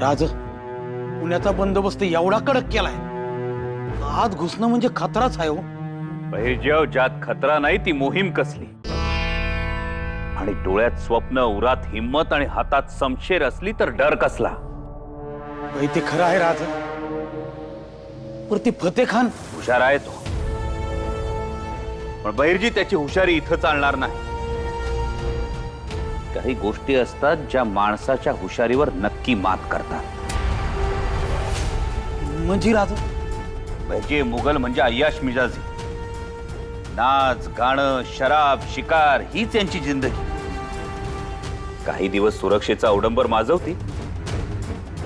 राज, पुण्याचा बंदोबस्त एवढा कडक केलाय, आत घुसणं म्हणजे खतराच आहे हो. बहिर्जेव, ज्यात खतरा नाही ती मोहीम कसली. आणि डोळ्यात स्वप्न, उरात हिम्मत आणि हातात समशेर असली तर डर कसला. भाई ते खरं आहे राज, पर ते फतेह खान हुशार आहे तो, पण बहिर्जी त्याची हुशारी इथं चालणार नाही. काही गोष्टी असतात ज्या माणसाच्या हुशारीवर नक्की मात करतात. म्हणजे राज, बहिर्जी मुघल म्हणजे अय्याश मिजाजी. नाच, गाणं, शराब, शिकार हीच यांची जिंदगी. काही दिवस सुरक्षेचा अवडंबर माजवती,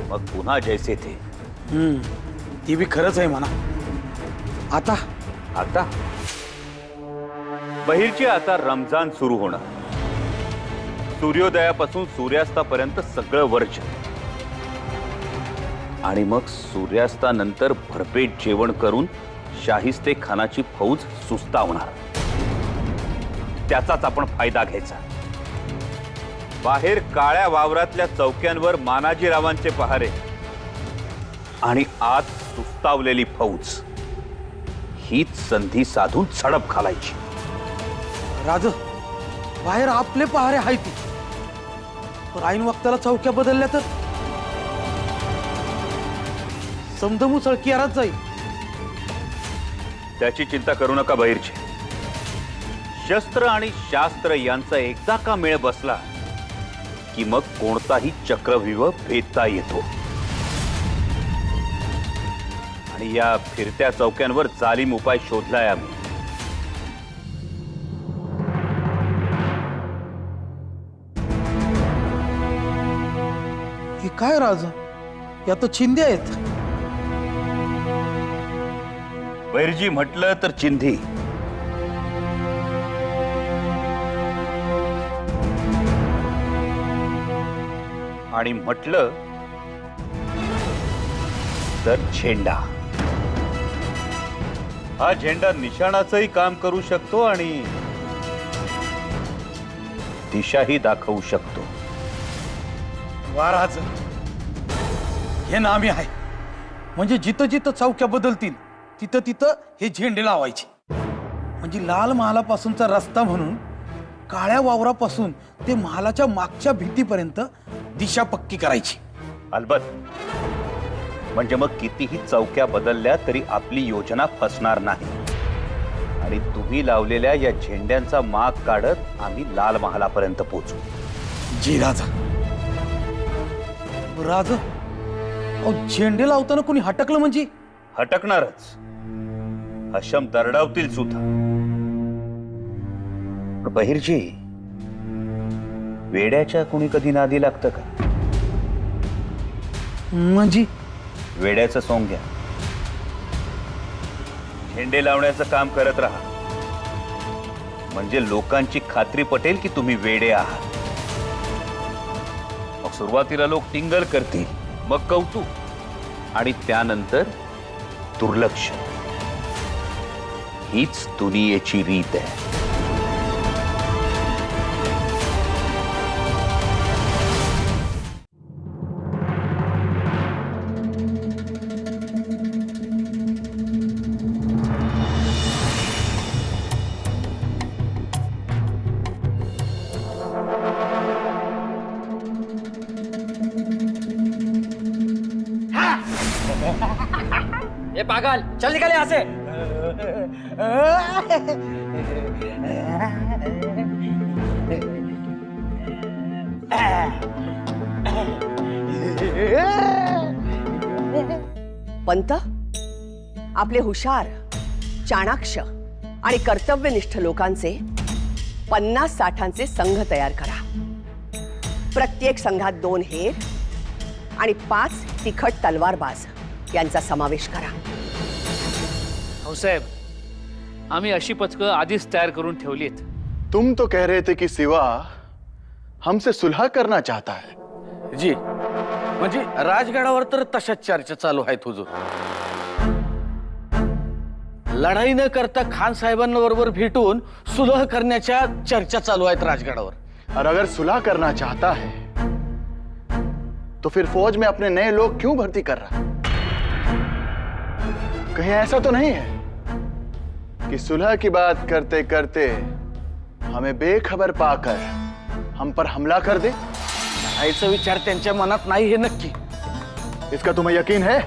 मग पुन्हा जैसे थे. ती बी खरंच आहे म्हणा. आता आता बहिर्जी, आता रमजान सुरू होणार. सूर्योदयापासून सूर्यास्तापर्यंत सगळं वर्ष, आणि मग सूर्यास्तानंतर भरपेट जेवण करून शाहिस्ते खानाची फौज सुस्तावणार. त्याचाच आपण फायदा घ्यायचा. बाहेर काळ्या वावरातल्या चौक्यांवर मानाजीरावांचे पहारे आणि आत सुस्तावलेली फौज, हीच संधी साधून झडप घालायची. राज, बाहेर आपले पहारे आहेत, पण ऐन वक्ताला चौक्या बदलल्या तर समदमू सळकी यारात जाईल. त्याची चिंता करू नका बहिर्जी. शस्त्र आणि शास्त्र यांचा एकदा का मेळ बसला की मग कोणताही चक्रव्यूह भेदता येतो. आणि या फिरत्या चौक्यांवर जालिम उपाय शोधलाय आम्ही. हे काय राज, या तर चिंध्या आहेत. बहिर्जी म्हटलं तर चिंधी. आणि म्हटलं तर झेंडा. हा झेंडा निशाणाचंही काम करू शकतो आणि दिशाही दाखवू शकतो. वा राज, हे नामी आहे. म्हणजे जिथं जिथं चौक्या बदलतील तिथं तिथं हे झेंडे लावायचे. म्हणजे लाल महालापासूनचा रस्ता म्हणून काळ्या वावरापासून ते महालाच्या मागच्या भीतीपर्यंत दिशा पक्की करायची. अलबत. म्हणजे मग कितीही चौक्या बदलल्या तरी आपली योजना फसणार नाही. आणि तुम्ही लावलेल्या या झेंड्यांचा माग काढत आम्ही लाल महालापर्यंत पोहोचू. जी राजा. राज, झेंडे लावताना कोणी हटकलं म्हणजे? हटकणारच. हशम दरडावतील सुद्धा. बहिर्जी, वेड्याच्या कोणी कधी नादी लागतं का? म्हणजे वेड्याचं सोंग घ्या. झेंडे लावण्याचं काम करत राहा. म्हणजे लोकांची खात्री पटेल की तुम्ही वेडे आहात. मग सुरुवातीला लोक टिंगल करतील, मग कौतुक, आणि त्यानंतर दुर्लक्ष. हीच दुनियेची रीत आहे. ये पागल, चल निकल यहाँ से। पंत, आपले हुशार, चाणाक्ष आणि कर्तव्यनिष्ठ लोकांचे 50-60 संघ तयार करा. प्रत्येक संघात 2 हेर आणि 5 तिखट तलवारबाज यांचा समावेश करा. साहेब, आम्ही अशी पथकं आधीच तयार करून ठेवलीत. तुम तो कह रहे थे कि सिवा हमसे सुलह करना चाहता है. जी, म्हणजे राजगडावर तर तशाच चर्चा चालू आहेत हुजूर. लढाई न करता खान साहेबांबरोबर भेटून सुलह करण्याच्या चर्चा चालू आहेत राजगडावर. और अगर सुलह करना चाहता है तो फिर फौज में अपने नए लोग क्यों भर्ती कर रहा? कहीं ऐसा तो नहीं है कि सुलह की बात करते करते हमें बेखबर पाकर हम पर हमला कर दे? आईचा विचार त्यांच्या मनात नाही हे नक्की. इसका तुम्हें यकीन है?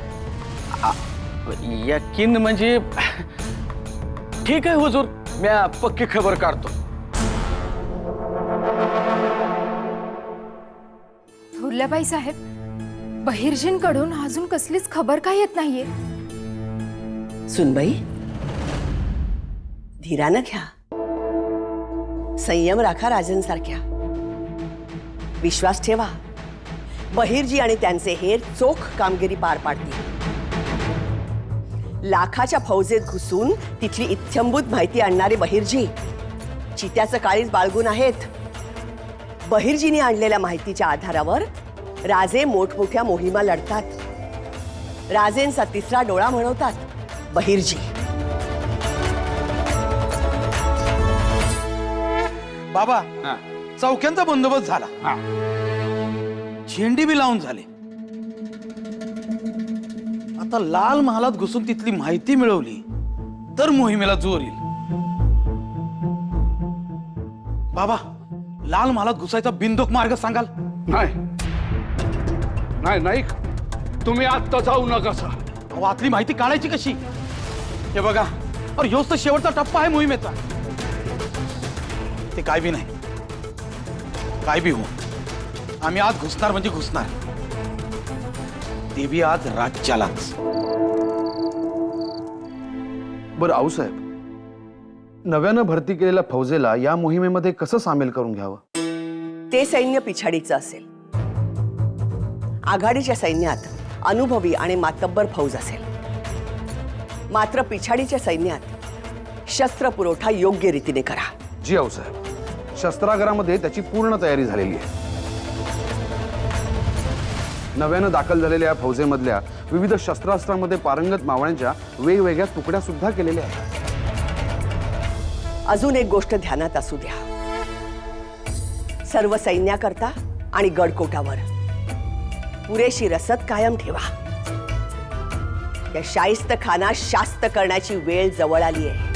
यकीन म्हणजे ठीक आहे हुजूर, मी पक्की खबर काढतो. थोरल्याबाई साहेब, बहिर्जींकडून अजून कसलीच खबर काय येत नाहीये. सुनबाई, धीरानं घ्या, संयम राखा राजांसारख्या. विश्वास ठेवा, बहिर्जी आणि त्यांचे हेर चोख कामगिरी पार पाडतील. लाखाच्या फौजेत घुसून तिथली इत्थंभूत माहिती आणणारे बहिर्जी चित्याचं काळीज बाळगून आहेत. बहिर्जींनी आणलेल्या माहितीच्या आधारावर राजे मोठमोठ्या मोहिमा लढतात. राजेंचा तिसरा डोळा म्हणवतात बहिर्जी. बाबा, चौक्यांचा बंदोबस्त झाला, झेंडी बी लावून झाले. आता लाल महालात घुसून तिथली माहिती मिळवली तर मोहिमेला जोर येईल. बाबा, लाल महालात घुसायचा बिनधोक मार्ग सांगाल? नाही नाही नाही, तुम्ही आत्ता जाऊ नका सर. अहो, आतली माहिती काढायची कशी? हे बघा, और ह्योच तर शेवटचा टप्पा आहे मोहिमेचा. ते काय बी नाही, काय बी हो, आम्ही आज घुसणार म्हणजे घुसणार. ते बी आज राज्यालाच. बरं आऊसाहेब, नव्यानं भरती केलेल्या फौजेला या मोहिमेमध्ये कसं सामील करून घ्यावं? ते सैन्य पिछाडीचं असेल. आघाडीच्या सैन्यात अनुभवी आणि मातब्बर फौज असेल. मात्र पिछाडीच्या सैन्यात शस्त्र पुरवठा योग्य रीतीने करा. जी आऊसाहेब, शस्त्रागारामध्ये त्याची पूर्ण तयारी झालेली आहे. नव्यानं दाखल झालेल्या फौजेमधल्या विविध शस्त्रास्त्रांमध्ये पारंगत मावळ्यांच्या वेगवेगळ्या तुकड्या सुद्धा केलेल्या आहेत. अजून एक गोष्ट ध्यानात असू द्या, सर्व सैन्याकरता आणि गडकोटावर पुरेशी रसद कायम ठेवा. या शाहिस्त खाना शास्त करण्याची वेळ जवळ आली आहे.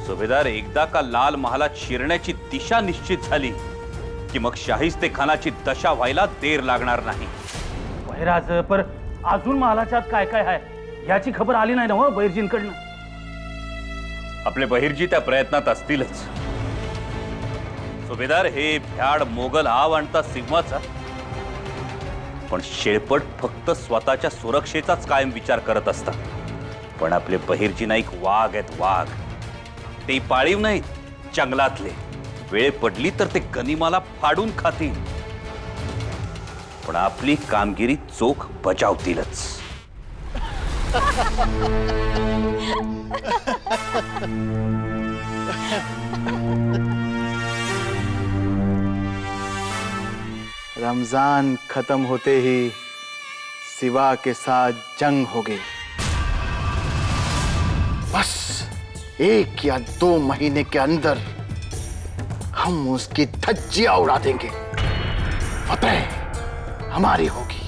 सुभेदार, एकदा का लाल महालात शिरण्याची दिशा निश्चित झाली की मग शाहिस्ते खानाची दशा व्हायला देर लागणार नाही. बहिराज, पर अजून महालाच्यात काय काय आहे याची खबर आली नाही ना हो बहिर्जींकडनं. आपले बहिर्जी त्या प्रयत्नात असतीलच. सुभेदार, हे भ्याड मोगल आव आणता सिंहाचा, पण शेळपट फक्त स्वतःच्या सुरक्षेचाच कायम विचार करत असतात. पण आपले बहिर्जी नाईक वाघ आहेत, वाघ. ते पाळीव नाहीत, जंगलातले. वेळ पडली तर ते गनिमाला फाडून खातील, पण आपली कामगिरी चोख बजावतीलच. रमजान खत्म होते ही सिवा के साथ जंग हो गई. बस 1 या 2 महीने के अंदर हम उसकी धज्जियां उड़ा देंगे. फतेह हमारी होगी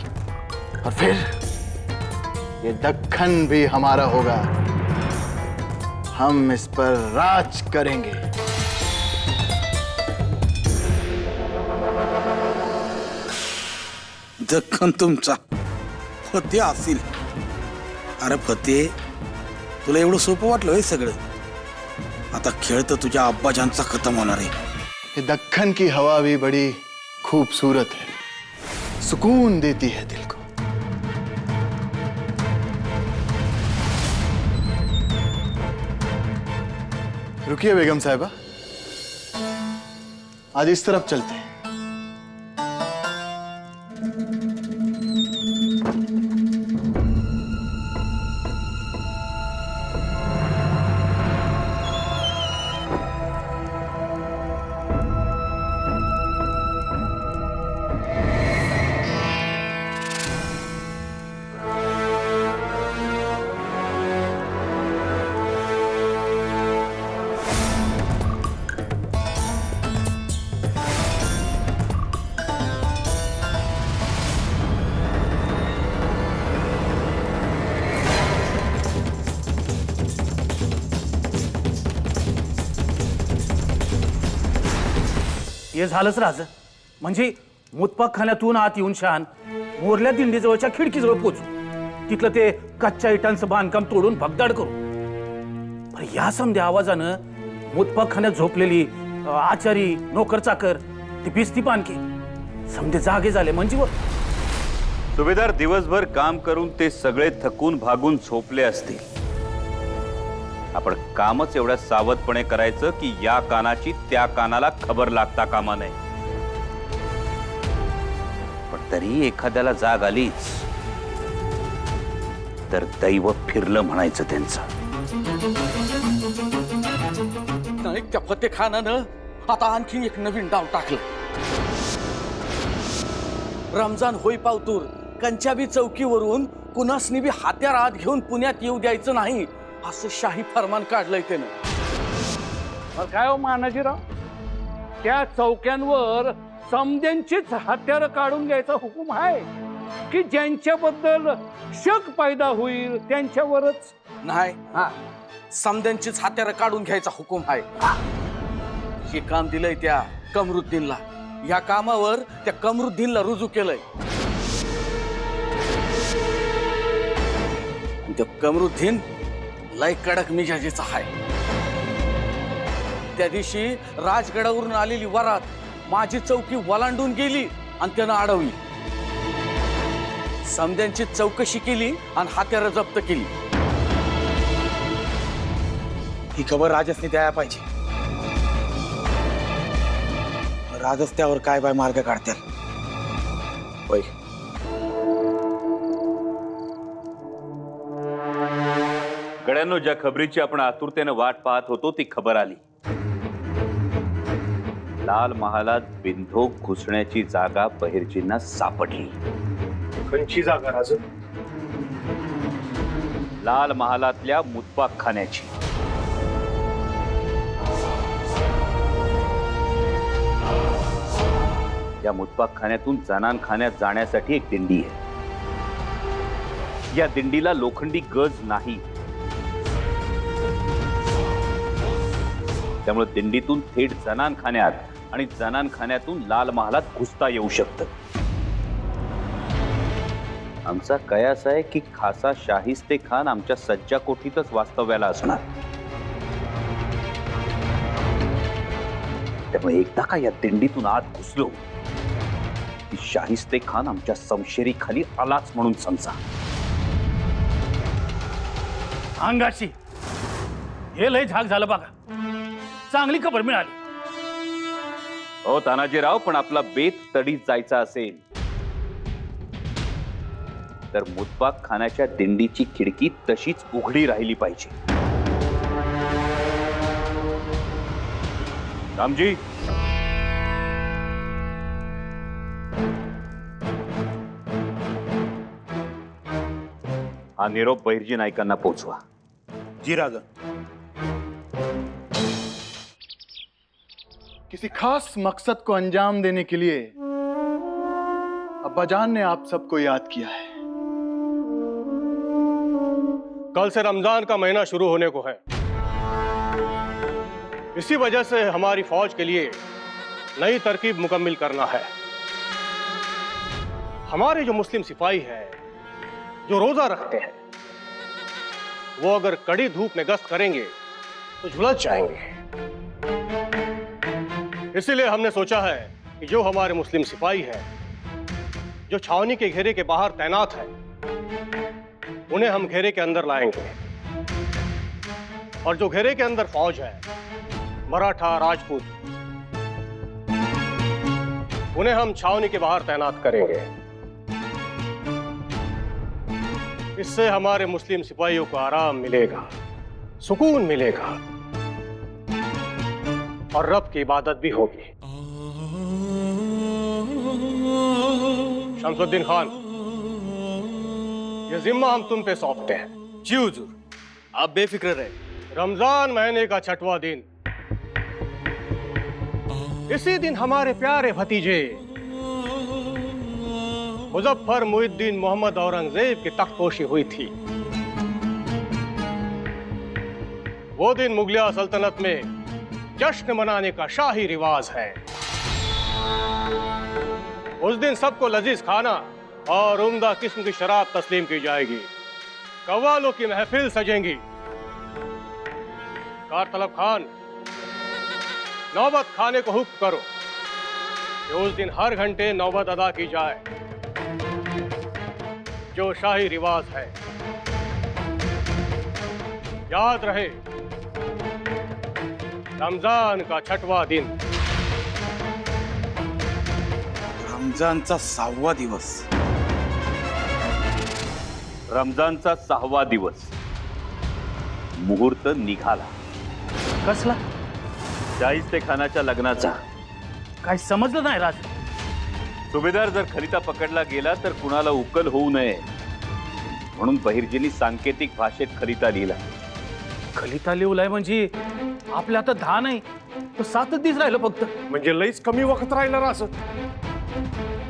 और फिर ये दक्खन भी हमारा होगा. हम इस पर राज करेंगे. दख्खन तुमचा, फते असेल. अरे फते, तुला एवढं सोपं वाटलं हे सगळं? आता खेळ तर तुझ्या अब्बाजांचा खत्म होणार आहे. ये दक्खन की हवा भी बड़ी खूबसूरत है, सुकून देती है दिल को. रुकिए बेगम साहिबा, आज इस तरफ चलते हैं। हे झालंच राज, म्हणजे मुतपाक खाण्यातून आत येऊन शान मोरल्या दिंडीजवळच्या खिडकीजवळ पोचू, तिथलं ते कच्च्या इटांचं बांधकाम तोडून भगदाड करू. पण या समध्या आवाजानं मुतपाक खाण्यात झोपलेली आचारी नोकर चाकर ती भिजती पानकी समजे जागे झाले म्हणजे सुभेदार दिवसभर काम करून ते सगळे थकून भागून झोपले असतील. आपण कामच एवढ्या सावधपणे करायचं की या कानाची त्या कानाला खबर लागता कामा नये. पण तरी एखाद्याला जाग आलीच तर दैव फिरलं म्हणायचं त्यांचं. नाही, त्या फतेखानानं आता आणखी एक नवीन डाव टाकला. रमजान होई पावतूर कंचाबी चौकीवरून कुणासनी बी हात्यार आत घेऊन पुण्यात येऊ द्यायचं नाही असं शाही फरमान काढलंय त्यानं. काय हो मानाजीराव, त्या चौक्यांवर समध्यांचीच हत्यारं काढून घ्यायचा हुकूम आहे की ज्यांच्याबद्दल शक पैदा होईल त्यांच्यावरच? नाही, समद्यांचीच हात्यारं काढून घ्यायचा हुकूम आहे. हे काम दिलंय त्या कमरुद्दीनला. या कामावर त्या कमरुद्दीनला रुजू केलंय. त्या कमरुद्दीन लय कडक मिजाजीचा आहे. त्या दिवशी राजगडावरून आलेली वरात माझी चौकी वलांडून गेली आणि त्यानं अडवली. समद्यांची चौकशी केली आणि हात्यारं जप्त केली. ही खबर राजसने द्यायला पाहिजे. राजस त्यावर काय बाय मार्ग काढतील. होय, गड्यांनो, ज्या खबरीची आपण आतुरतेनं वाट पाहत होतो ती खबर आली. लाल महालात बिनधोक घुसण्याची जागा बहिर्जींना सापडली. कोणची जागा राज? लाल महालातल्या मुतपाक खाण्याची. या मुतपाक खाण्यातून जनान खाण्यात जाण्यासाठी एक दिंडी आहे. या दिंडीला लोखंडी गज नाही, त्यामुळे दिंडीतून थेट जनान खाण्यात आणि जनान खाण्यातून लाल महालात घुसता येऊ शकतं. आमचा कयास आहे की खासा शाहिस्ते खान आमच्या सज्जा कोठीतच वास्तव्याला असणार. त्यामुळे एकदा का या दिंडीतून आत घुसलो की शाहिस्ते खान आमच्या समशेरी खाली आलाच म्हणून समजा. अंगाशी हे लय झाक झालं बघा, चांगली खबर मिळाली. हो तानाजीराव, पण आपला बेत तडीत जायचा असेल तर मुतपाक खाण्याच्या दिंडीची खिडकी तशीच उघडी राहिली पाहिजे. रामजी, हा निरोप बहिर्जी नाईकांना पोहोचवा. जी राजा. किसी खास मकसद को अंजाम देने के लिए अब्बाजान ने आप सबको याद किया है। कल से रमजान का महीना शुरू होने को है। इसी वजह से हमारी फौज के लिए नई तरकीब मुकम्मिल करना है। हमारे जो मुस्लिम सिपाही हैं, जो रोजा रखते हैं, वो अगर कड़ी धूप में गश्त करेंगे तो झुलस जाएंगे। इसीलिए हमने सोचा है कि जो हमारे मुस्लिम सिपाही हैं, जो छावनी के घेरे के बाहर तैनात हैं, उन्हें हम घेरे के अंदर लाएंगे। और जो घेरे के अंदर फौज है, मराठा, राजपूत, उन्हें हम छावनी के बाहर तैनात करेंगे। इससे हमारे मुस्लिम सिपाहियों को आराम मिलेगा, सुकून मिलेगा और रब की इबादत भी होगी। शमसुद्दीन खान, ये जिम्मा हम तुम पे सौंपते हैं। जी हुजूर, आप बेफिक्र रहे। रमजान महीने का 6वां दिन, इसी दिन हमारे प्यारे भतीजे मुजफ्फर मुहिद्दीन मोहम्मद औरंगजेब की तख्तपोशी हुई थी। वो दिन मुगलिया सल्तनत में जश्न मनाने का शाही रिवाज है। उस दिन सबको लजीज खाना और उम्दा किस्म की शराब तस्लीम की जाएगी। कव्वालों की महफिल सजेंगी। कारतलब खान, नौबत खाने को हुक्म करो कि उस दिन हर घंटे नौबत अदा की जाए, जो शाही रिवाज है। याद रहे, रमजान का 6वां दिन, रमजानचा 6वा दिवस, रमजानचा 6वा दिवस, मुहूर्त निघाला. कसला? शाहिस्ते खानाच्या लग्नाचा. काय समजलं नाही राज. सुभेदार जर खलिता पकडला गेला तर कुणाला उकल होऊ नये म्हणून बहिर्जींनी सांकेतिक भाषेत खलिता लिहिला. खलिता लिवलाय म्हणजे आपल्या आता 10 नाही तर 7 दिवस राहिलं फक्त. म्हणजे लईच कमी वक्त राहिलं रासत.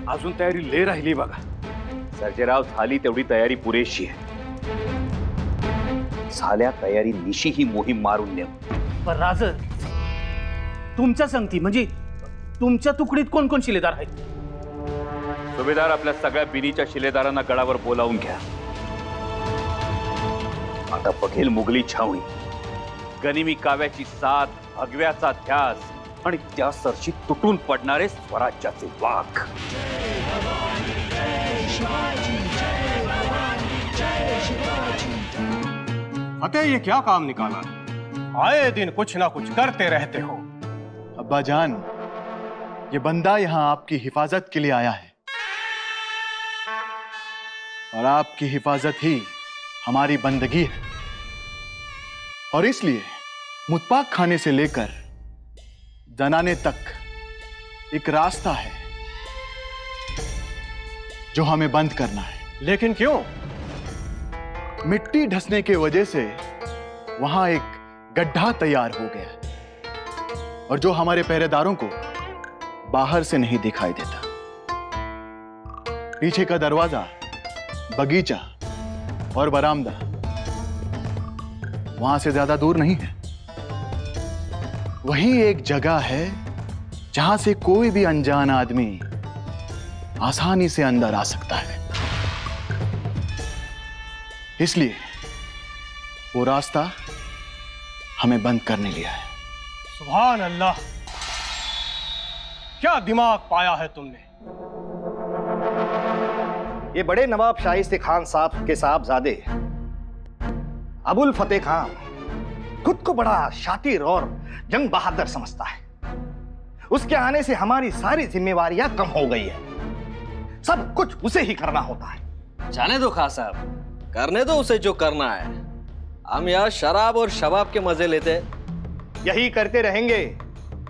अजून तयारी लय राहिली बघा. सर्जेराव, झाली तेवढी तयारी पुरेशी आहे. झाल्या तयारी निशी ही मोहीम मारून नेऊ. पण राज, तुमच्या संगती म्हणजे तुमच्या तुकडीत कोण कोण शिलेदार आहेत? सुभेदार, आपल्या सगळ्या बिनीच्या शिलेदारांना गडावर बोलावून घ्या. आता बघेल मुघली छावणी, गनिमी काव्याची साथ, भगव्याचा ध्यास आणि त्या सरशी तुटून पडणारे स्वराज्याचे वाघ. फतेह, ये क्या काम निकाला? आए दिन कुछ ना कुछ करते रहते हो। अब्बा जान, ये बंदा यहाँ आपकी हिफाजत के लिए आया है और आपकी हिफाजत ही हमारी बंदगी है। और इसलिए मुत्पाक खाने से लेकर जनाने तक एक रास्ता है जो हमें बंद करना है। लेकिन क्यों? मिट्टी ढसने के वजह से वहां एक गड्ढा तैयार हो गया और जो हमारे पहरेदारों को बाहर से नहीं दिखाई देता। पीछे का दरवाजा, बगीचा और बरामदा वहां से ज्यादा दूर नहीं है। वही एक जगह है जहां से कोई भी अनजान आदमी आसानी से अंदर आ सकता है। इसलिए वो रास्ता हमें बंद करने लिया है। सुभान अल्लाह, क्या दिमाग पाया है तुमने। ये बड़े नवाब शाइस्ते खान साहब के साहबजादे अबुल फतेह खान खुद को बड़ा शातिर और जंग बहादुर समझता है। उसके आने से हमारी सारी जिम्मेवारियां कम हो गई है। सब कुछ उसे ही करना होता है। जाने दो खान साहब, करने दो उसे जो करना है। हम यहाँ शराब और शबाब के मजे लेते। यही करते रहेंगे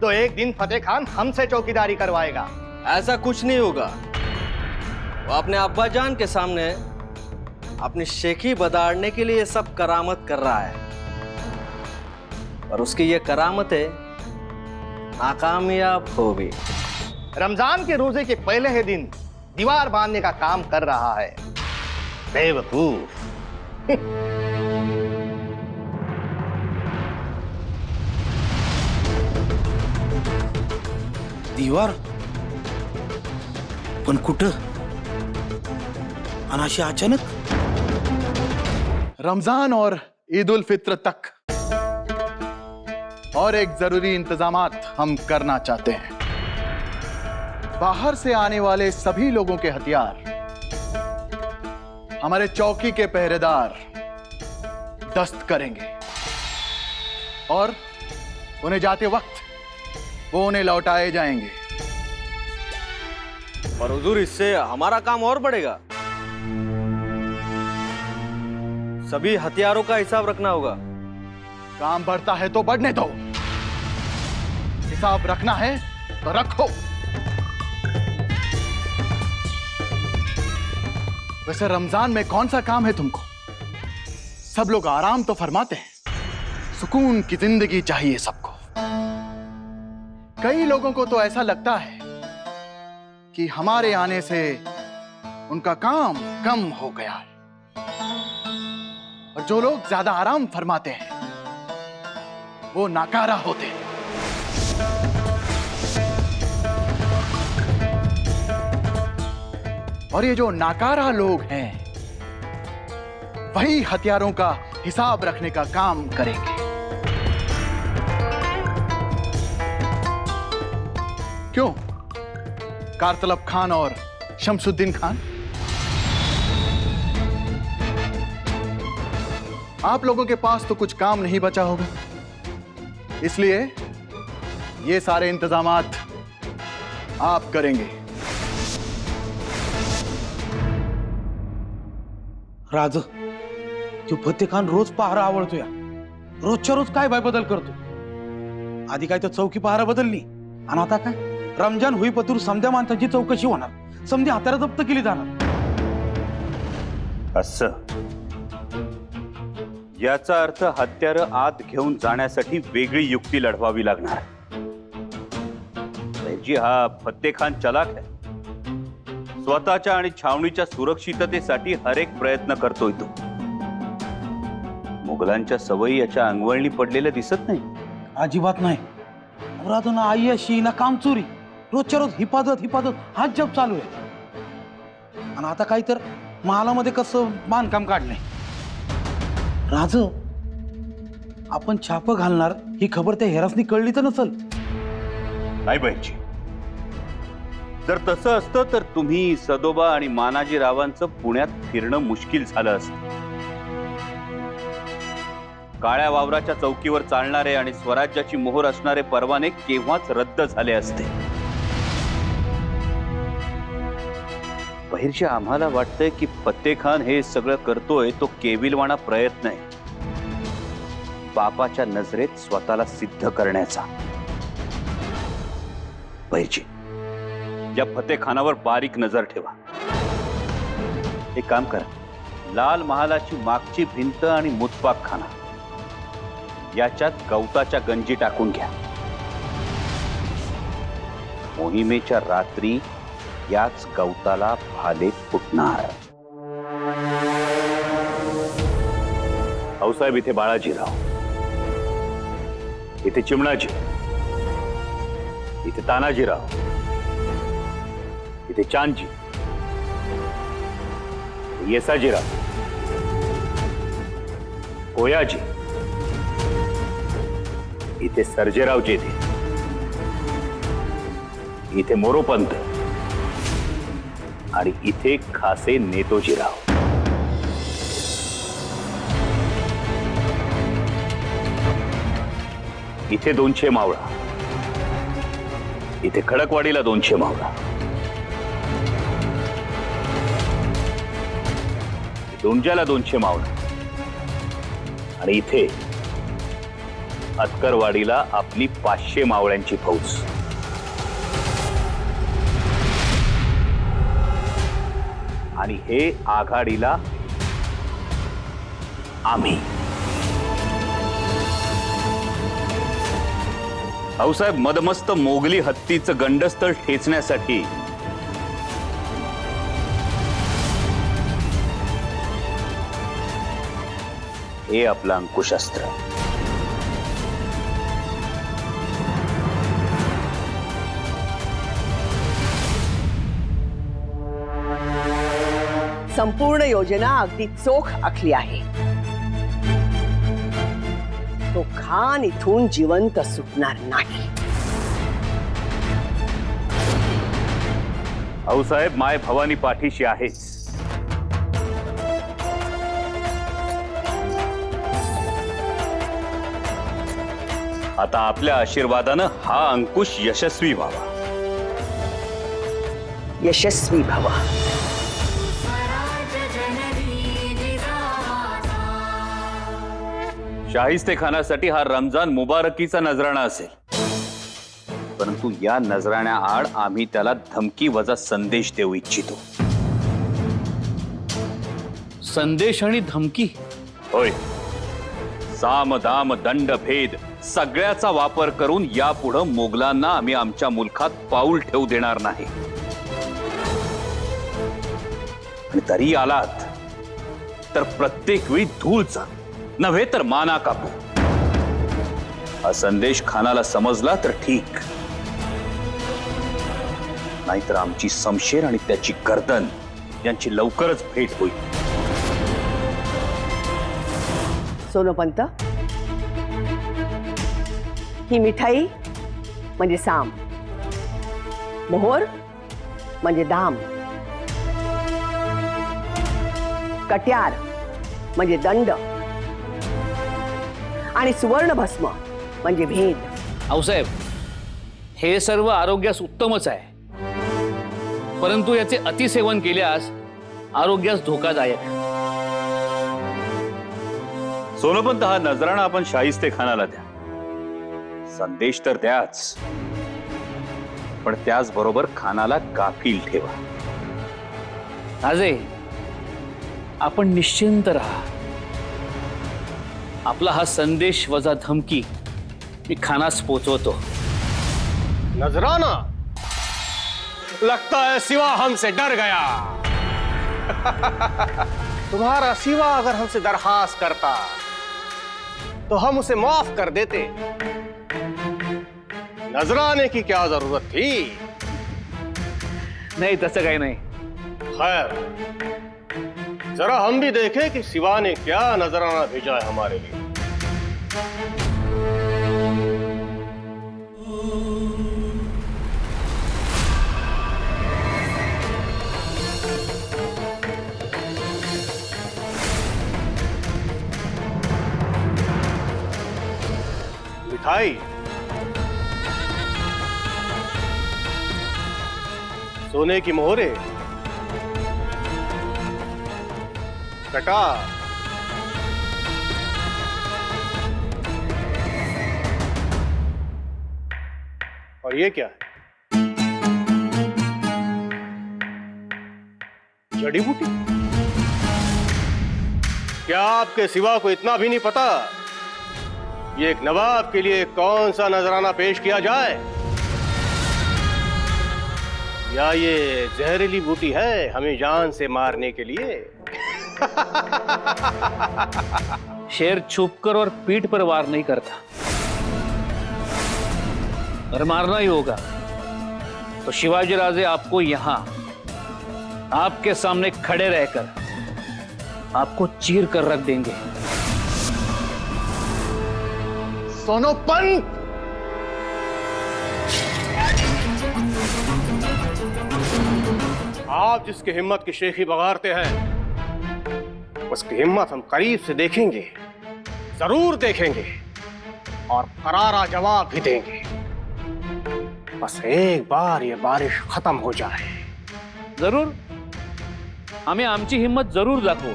तो एक दिन फतेह खान हमसे चौकीदारी करवाएगा। ऐसा कुछ नहीं होगा। वो अपने अब्बा जान के सामने अपनी शेखी बदाड़ने के लिए सब करामत कर रहा है, और उसकी ये करामतें नाकामयाब हो गई। रमजान के रोजे के पहले ही दिन दीवार बांधने का काम कर रहा है। बेवकूफ। दीवार पण कुठं? आणि अशी अचानक? रमजान और ईद उल फित्र तक और एक जरूरी इंतजामात हम करना चाहते हैं। बाहर से आने वाले सभी लोगों के हथियार हमारे चौकी के पहरेदार दस्त करेंगे और उन्हें जाते वक्त वो उन्हें लौटाए जाएंगे। पर हुजूर, इससे हमारा काम और बढ़ेगा। सभी हथियारों का हिसाब रखना होगा। काम बढ़ता है तो बढ़ने दो, हिसाब रखना है तो रखो। वैसे रमजान में कौन सा काम है तुमको? सब लोग आराम तो फरमाते हैं, सुकून की जिंदगी चाहिए सबको। कई लोगों को तो ऐसा लगता है कि हमारे आने से उनका काम कम हो गया है, और जो लोग ज्यादा आराम फरमाते हैं वो नाकारा होते हैं। और ये जो नाकारा लोग हैं वही हथियारों का हिसाब रखने का काम करेंगे। क्यों? कारतलब खान और शमसुद्दीन खान, आप लोगों के पास तो कुछ काम नहीं बचा होगा, इसलिए ये सारे इंतजामात आप करेंगे। राज, तो फतेह खान रोज पहारा आवडतो या, रोजच्या रोज काय बाय बदल करतो। आधी काय तर चौकी पहारा बदलली, आणि आता काय रमजान होईपतूर समध्या माणसाची चौकशी होणार, समधी हाताला जप्त केली जाणार। असं याचा अर्थ हत्यार आत घेऊन जाण्यासाठी वेगळी युक्ती लढवावी लागणार। जी हा फतेह खान चलाक आहे, स्वतःच्या आणि छावणीच्या सुरक्षिततेसाठी हर एक प्रयत्न करतोय तो। मुघलांच्या सवयी याच्या अंगवळणी पडलेल्या दिसत नाही। अजिबात नाही। राजू ना आई अशी ना काम चोरी, रोजच्या रोज हिफाजत हिफाजत हाच जप चालू आहे। आणि आता काय तर महालामध्ये कसं बांधकाम काढलंय। राज, आपण छाप घालणार ही खबर त्या हेरासनी कळली तर नसल। नाही बहिणजी, जर तसं असतं तर तुम्ही सदोबा आणि मानाजी रावांचं पुण्यात फिरणं मुश्किल झालं असतं। काळ्या वावराच्या चौकीवर चालणारे आणि स्वराज्याची मोहर असणारे परवाने केव्हाच रद्द झाले असते। बहिर्जी, आम्हाला वाटतंय की फतेह खान हे सगळं करतोय तो केविलवाणा प्रयत्न आहे, बापाच्या नजरेत स्वतःला सिद्ध करण्याचा। बहिर्जी, या फतेह खानावर बारीक नजर ठेवा। एक काम करा, लाल महालाची मागची भिंत आणि मुतपाक खाना याच्यात गवताच्या गंजी टाकून घ्या। मोहिमेच्या रात्री याच गवताला भाले फुटणार। भाऊसाहेब, इथे बाळाजीराव, इथे चिमणाजी, इथे तानाजीराव, इथे चांदजी, येसाजीराव, कोयाजी, इथे सर्जेराव जेधे, इथे मोरोपंत आणि इथे खासे नेतोजीराव। इथे 200 मावळा, इथे खडकवाडीला 200 मावळा, दोंजाला 200 मावळा आणि इथे अतकरवाडीला आपली 500 मावळ्यांची फौज। आणि हे आघाडीला आम्ही। भाऊसाहेब, मदमस्त मोगली हत्तीचं गंडस्थळ ठेचण्यासाठी हे आपलं अंकुशास्त्र। संपूर्ण योजना अगदी चोख आखली आहे। तो खान इथून जिवंत सुटणार नाही। भाऊसाहेब, माय भवानी पाठीशी आहेच। आता आपल्या आशीर्वादानं हा अंकुश यशस्वी व्हावा। यशस्वी भव. शाहिस्तेखानासाठी हा रमजान मुबारकीचा नजराणा असेल, परंतु या नजराण्याआड आम्ही त्याला धमकी वजा संदेश देऊ इच्छितो. संदेश आणि धमकी? होय. साम दाम दंड भेद सगळ्याचा वापर करून यापुढं मोगलांना आम्ही आमच्या मुलखात पाऊल ठेवू देणार नाही. आणि तरी आलात तर प्रत्येक वेळी धूळचा नव्हे तर माना कापू. हा संदेश खानाला समजला तर ठीक, नाहीतर आमची शमशेर आणि त्याची गर्दन यांची लवकरच भेट होईल. सोनोपंत, ही मिठाई म्हणजे साम, मोहोर म्हणजे दाम, कट्यार म्हणजे दंड आणि सुवर्ण भस्म म्हणजे भेद. आऊसाहेब, हे सर्व आरोग्यास उत्तमच आहे, परंतु याचे अतिसेवन केल्यास आरोग्यास धोकादायक आहे. सोनोपंत, हा नजराणा आपण शाहिस्तेखानाला द्या. संदेश तर द्याच, पण त्याचबरोबर खानाला गाफील ठेवा. राजे, आपण निश्चिंत राहा. आपला हा संदेश वजा धमकी मी खानास पोचवतो. नजराना, लगता है सिवा हमसे डर गया. तुम्हारा सिवा अगर हमसे दरखास्त करता तो हम उसे माफ कर देते. नजराने की क्या जरूरत थी? नाही, तसं काही नाही. खैर, जरा हम भी देखें कि सिवा ने क्या नजराना भेजा है हमारे लिए. मिठाई, सोने की मोहरे, कटा, और ये क्या है? जड़ी बूटी. क्या आपके सिवा को इतना भी नहीं पता ये एक नवाब के लिए कौन सा नजराना पेश किया जाए? या ये जहरीली बूटी है हमें जान से मारने के लिए? शेर छुपकर और पीठ पर वार नहीं करता, और मारना ही होगा तो शिवाजी राजे आपको यहां आपके सामने खड़े रहकर आपको चीर कर रख देंगे. सोनोपंत, आप जिसकी हिम्मत की शेखी बगारते हैं, उसकी हिम्मत हम करीब से देखेंगे, जरूर देखेंगे, और करारा जवाब भी देंगे. बस एक बार ये बारिश खत्म हो जाए. जरूर, आम्ही आमची हिम्मत जरूर दाखवू,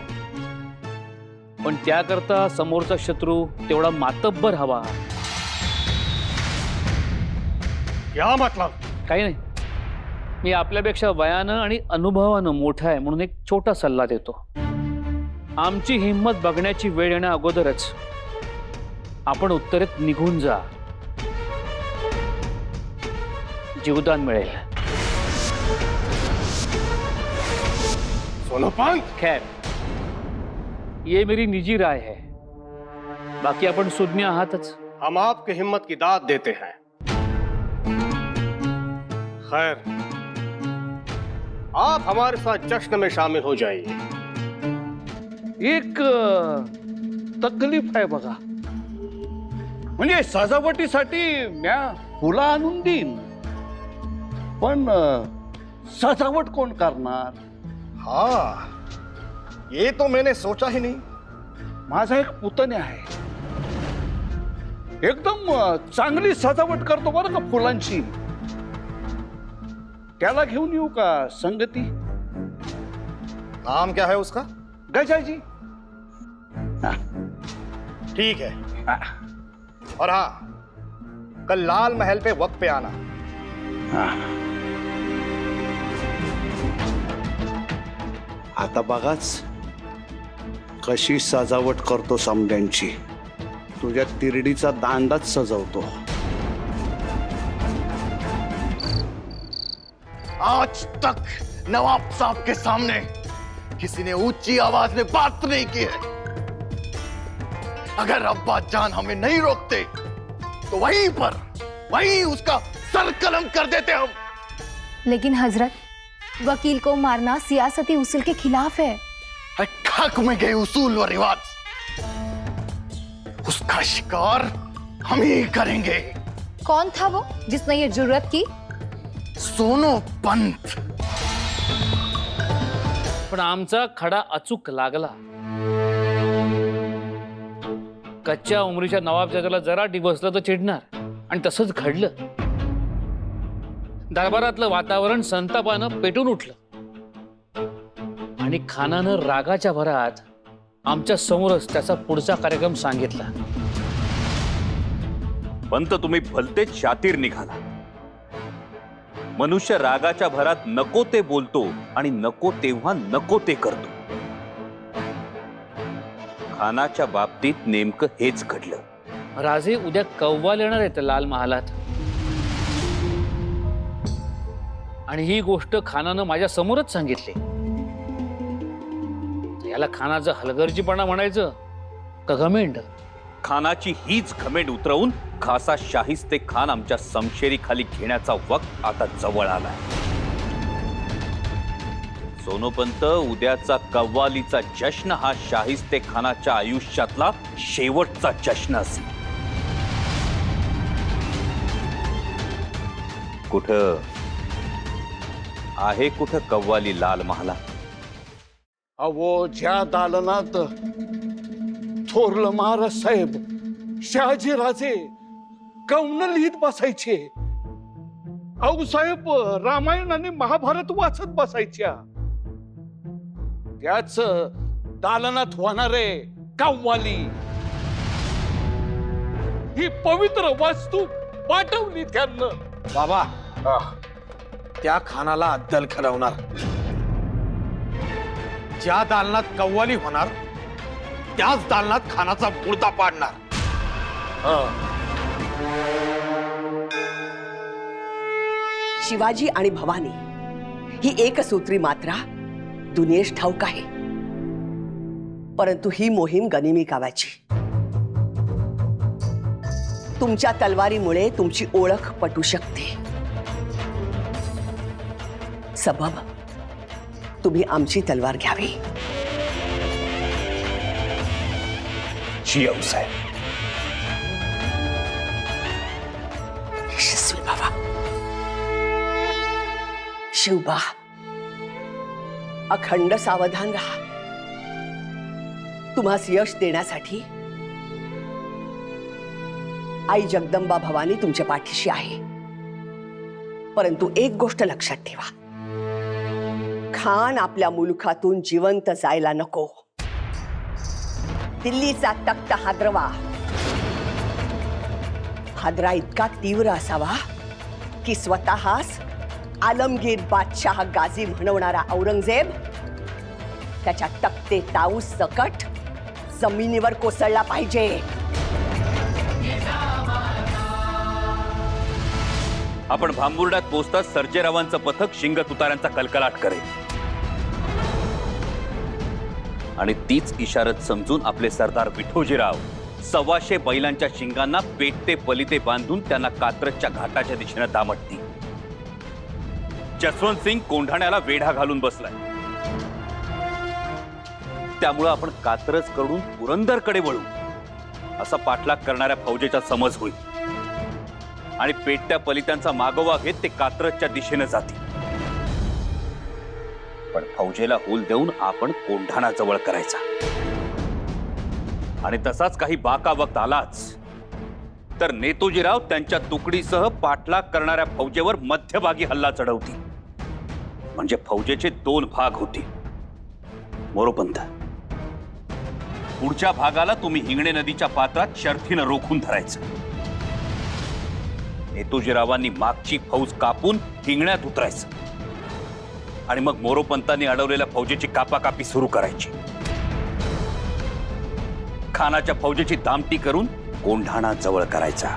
पण त्याकरता समोरचा शत्रू तेवढा मातब्बर हवा. क्या मतलब? काही नाही, मी आपल्यापेक्षा वयानं आणि अनुभवानं मोठा आहे म्हणून एक छोटा सल्ला देतो. आमची हिंमत बघण्याची वेळ येण्या अगोदरच आपण उत्तरेत निघून जा, जीवदान मिळेल. सोनोपंत, खैर, ये मेरी निजी राय है, बाकी अपन सुज्ञ आहातच. हम आपकी हिम्मत की दाद देते हैं. खैर, आप हमारे साथ जश्न में शामिल हो जाइए. एक तकलीफ आहे बघा. म्हणजे सजावटीसाठी म्या फुलं आणून देईन, पण सजावट कोण करणार? हाँ, ये तो मैंने सोचा ही नहीं. माझा एक पुतण्या आहे, एकदम चांगली सजावट करतो बरं का फुलांची. त्याला घेऊन येऊ का संगती? नाम क्या है उसका? गजाजी. ठीक है। और हाँ, कल लाल महल पे वक्त पे आना। आता बघाच कशी सजावट करतो समड्यांची. तुझ्या तिरडीचा दांडाच सजवतो. आज तक नवाब साहब के सामने किसी ने ऊंची आवाज में बात नहीं की है। अगर अब्बा जान हमें नहीं रोकते तो वहीं उसका सर कलम कर देते हम। लेकिन हजरत, वकील को मारना सियासती उसूल के खिलाफ है। ठक में गए उसूल व रिवाज, उसका शिकार हम ही करेंगे। कौन था वो जिसने ये जुर्रत की? सोनो पंत। पण आमचा खडा अचूक लागला. कच्च्या उमरीच्या नवाबजादाला जरा डिवसलं तर चिडणार, आणि तसंच घडलं. दरबारातलं वातावरण संतापानं पेटून उठलं आणि खानानं रागाच्या भरात आमच्या समोरच त्याचा पुढचा कार्यक्रम सांगितला. पंत, तुम्ही भलतेच शातीर निघाला. मनुष्य रागाच्या भरात नको ते बोलतो आणि नको तेव्हा नको ते करतो. खानाच्या बाबतीत नेमकं हेच घडलं. राजे उद्या कव्वाल येणार आहेत लाल महालात, आणि ही गोष्ट खानानं माझ्या समोरच सांगितली. याला खानाचं हलगर्जीपणा म्हणायचं का घमेंड? खानाची हीच घमेंड उतरवून खासा शाहिस्ते खान आमच्या समशेरी खाली घेण्याचा वक्त आता जवळ आलाय. सोनोपंत, उद्याचा कव्वालीचा जश्न हा शाहिस्ते खानाच्या आयुष्यातला शेवटचा जश्न असेल. कुठं आहे कव्वाली लाल महाला? अहो, ज्या दालनात थोरलं महाराज साहेब शहाजी राजे कौन लिहित बसायचे, आऊसाहेब रामायण आणि महाभारत वाचत बसायच्या, त्याच दालनात होणारे कव्वाली ही पवित्र वस्तू पाठवली त्यांना. बाबा, त्या खानाला अद्दल खरवणार. ज्या दालनात कव्वाली होणार त्याच दालनात खानाचा मुर्दा पाडणार. शिवाजी आणि भवानी ही एकसूत्री मात्रा दुनियेस ठाऊक आहे, परंतु ही मोहीम गनिमी कावाची. तुमच्या तलवारीमुळे तुमची ओळख पटू शकते. सबब तुम्ही आमची तलवार घ्यावी. जी आऊसाहेब. यशस्वी बाबा. शिवबा, अखंड सावधान राहा. तुम्हास यश देण्यासाठी आई जगदंबा भवानी तुमच्या पाठीशी आहे. परंतु एक गोष्ट लक्षात ठेवा, खान आपल्या मुलखातून जिवंत जायला नको. दिल्लीचा तख्त हादरवा. हादरा इतका तीव्र असावा की स्वतःस आलमगीर बादशाह गाझी म्हणवणारा औरंगजेब त्याच्या तख्ते ताऊस सकट जमिनीवर कोसळला पाहिजे. आपण भांबुर्ड्यात पोहोचताच सर्जेरावांचं पथक शिंग तुताऱ्यांचा कलकलाट करेल आणि तीच इशारत समजून आपले सरदार विठोजीराव 125 बैलांच्या शिंगांना पेटते पलिते बांधून त्यांना कात्रजच्या घाटाच्या दिशेने दामटतील. जसवंत सिंग कोंढाण्याला वेढा घालून बसलाय. त्यामुळे आपण कात्रज कडून पुरंदरकडे वळू असा पाठलाग करणाऱ्या फौजेचा समज होईल आणि पेटत्या पलित्यांचा मागोवा घेत ते कात्रजच्या दिशेने जातील. पण फौजेला हूल देऊन आपण कोंढाणा जवळ करायचा. आणि तसाच काही बाका वक्त आलाच तर नेतोजीराव त्यांच्या तुकडीसह पाठलाग करणाऱ्या फौजेवर मध्यभागी हल्ला चढवतील. म्हणजे फौजेचे 2 भाग होतील. मोरोपंत, पुढच्या भागाला तुम्ही हिंगणे नदीच्या पात्रात शर्थीनं रोखून धरायचं. नेतोजीरावांनी मागची फौज कापून हिंगण्यात उतरायचं आणि मग मोरोपंतांनी अडवलेल्या फौजेची कापाकापी सुरू करायची. खानाच्या फौजेची दामटी करून कोंढाणा जवळ करायचा.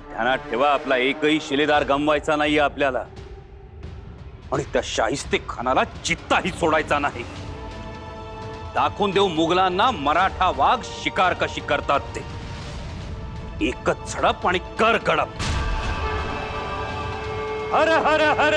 ध्यानात ठेवा, आपला एकही शिलेदार गमवायचा नाहीये आपल्याला. आणि त्या शाहिस्ते खानाला चित्ताही सोडायचा नाही. दाखवून देऊ मुघलांना मराठा वाघ शिकार कशी करतात ते. एकच झडप आणि कर कडप. हर हर हर